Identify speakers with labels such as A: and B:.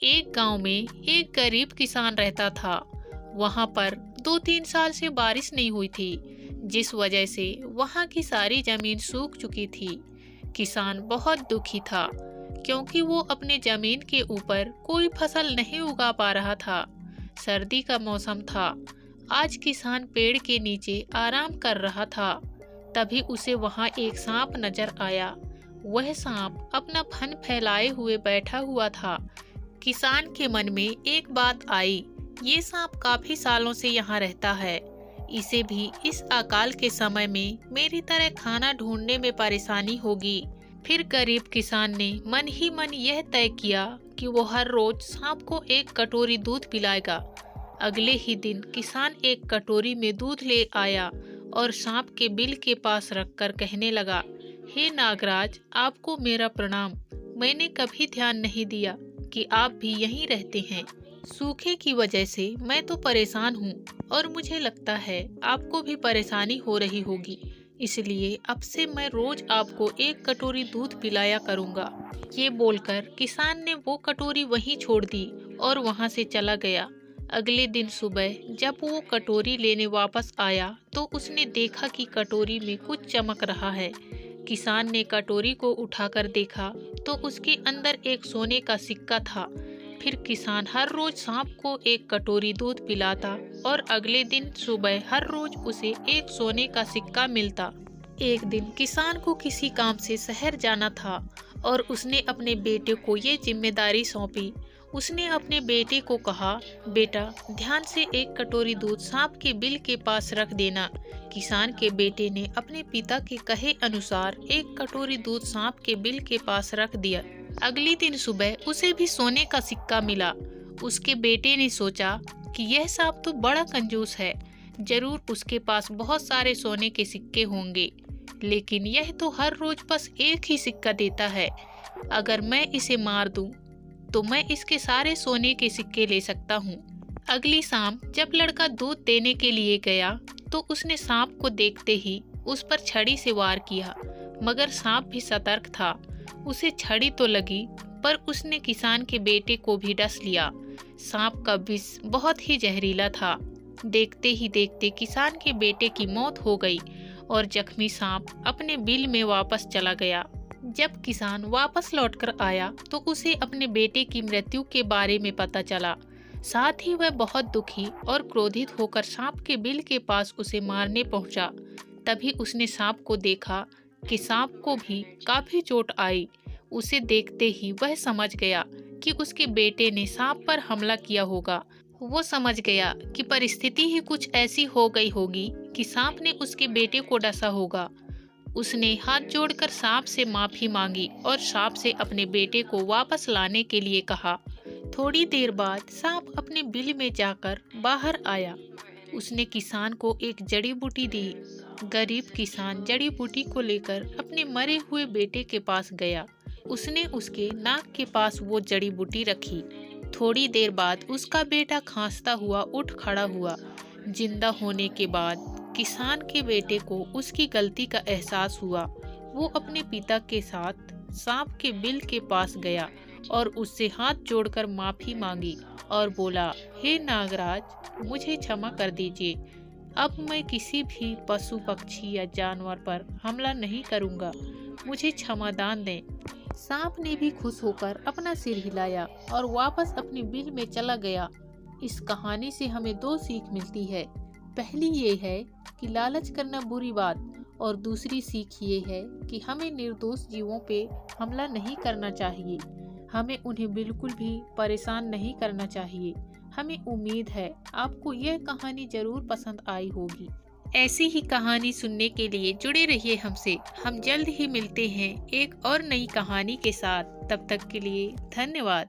A: एक गांव में एक गरीब किसान रहता था। वहां पर 2-3 साल से बारिश नहीं हुई थी, जिस वजह से वहां की सारी जमीन सूख चुकी थी। किसान बहुत दुखी था क्योंकि वो अपने जमीन के ऊपर कोई फसल नहीं उगा पा रहा था। सर्दी का मौसम था। आज किसान पेड़ के नीचे आराम कर रहा था। तभी उसे वहां एक सांप नजर आया। वह सांप अपना फन फैलाए हुए बैठा हुआ था। किसान के मन में एक बात आई, ये सांप काफी सालों से यहाँ रहता है। इसे भी इस अकाल के समय में मेरी तरह खाना ढूंढने में परेशानी होगी। फिर गरीब किसान ने मन ही मन यह तय किया कि वो हर रोज सांप को एक कटोरी दूध पिलाएगा। अगले ही दिन किसान एक कटोरी में दूध ले आया और सांप के बिल के पास रखकर कहने लगा, हे नागराज, आपको मेरा प्रणाम। मैंने कभी ध्यान नहीं दिया कि आप भी यहीं रहते हैं। सूखे की वजह से मैं तो परेशान हूँ और मुझे लगता है आपको भी परेशानी हो रही होगी। इसलिए अब से मैं रोज आपको एक कटोरी दूध पिलाया करूँगा। ये बोलकर किसान ने वो कटोरी वहीं छोड़ दी और वहाँ से चला गया। अगले दिन सुबह जब वो कटोरी लेने वापस आया तो उसने देखा कि कटोरी में कुछ चमक रहा है। किसान ने कटोरी को उठाकर देखा तो उसके अंदर एक सोने का सिक्का था। फिर किसान हर रोज सांप को एक कटोरी दूध पिलाता और अगले दिन सुबह हर रोज उसे एक सोने का सिक्का मिलता। एक दिन किसान को किसी काम से शहर जाना था और उसने अपने बेटे को ये जिम्मेदारी सौंपी। उसने अपने बेटे को कहा, बेटा ध्यान से एक कटोरी दूध सांप के बिल के पास रख देना। किसान के बेटे ने अपने पिता के कहे अनुसार एक कटोरी दूध सांप के बिल के पास रख दिया। अगले दिन सुबह उसे भी सोने का सिक्का मिला। उसके बेटे ने सोचा कि यह सांप तो बड़ा कंजूस है, जरूर उसके पास बहुत सारे सोने के सिक्के होंगे, लेकिन यह तो हर रोज बस एक ही सिक्का देता है। अगर मैं इसे मार दूं तो मैं इसके सारे सोने के सिक्के ले सकता हूँ। अगली शाम जब लड़का दूध देने के लिए गया तो उसने सांप को देखते ही उस पर छड़ी से वार किया, मगर सांप भी सतर्क था। उसे छड़ी तो लगी पर उसने किसान के बेटे को भी डस लिया। सांप का विष बहुत ही जहरीला था। देखते ही देखते किसान के बेटे की मौत हो गई और जख्मी सांप अपने बिल में वापस चला गया। जब किसान वापस लौटकर आया तो उसे अपने बेटे की मृत्यु के बारे में पता चला। साथ ही वह बहुत दुखी और क्रोधित होकर सांप के बिल के पास उसे मारने पहुंचा। तभी उसने सांप को देखा कि सांप को भी काफी चोट आई। उसे देखते ही वह समझ गया कि उसके बेटे ने सांप पर हमला किया होगा। वो समझ गया कि परिस्थिति ही कुछ ऐसी हो गई होगी कि सांप ने उसके बेटे को डसा होगा। उसने हाथ जोड़कर सांप से माफी मांगी और सांप से अपने बेटे को वापस लाने के लिए कहा। थोड़ी देर बाद सांप अपने बिल में जाकर बाहर आया। उसने किसान को एक जड़ी बूटी दी। गरीब किसान जड़ी बूटी को लेकर अपने मरे हुए बेटे के पास गया। उसने उसके नाक के पास वो जड़ी बूटी रखी। थोड़ी देर बाद उसका बेटा खांसता हुआ उठ खड़ा हुआ। जिंदा होने के बाद किसान के बेटे को उसकी गलती का एहसास हुआ। वो अपने पिता के साथ सांप के बिल के पास गया और उससे हाथ जोड़कर माफी मांगी और बोला, हे नागराज, मुझे क्षमा कर दीजिए। अब मैं किसी भी पशु पक्षी या जानवर पर हमला नहीं करूंगा। मुझे क्षमादान दें। सांप ने भी खुश होकर अपना सिर हिलाया और वापस अपने बिल में चला गया। इस कहानी से हमें 2 सीख मिलती है। पहली ये है कि लालच करना बुरी बात, और दूसरी सीख ये है कि हमें निर्दोष जीवों पे हमला नहीं करना चाहिए। हमें उन्हें बिल्कुल भी परेशान नहीं करना चाहिए। हमें उम्मीद है आपको यह कहानी जरूर पसंद आई होगी। ऐसी ही कहानी सुनने के लिए जुड़े रहिए हमसे। हम जल्द ही मिलते हैं एक और नई कहानी के साथ। तब तक के लिए धन्यवाद।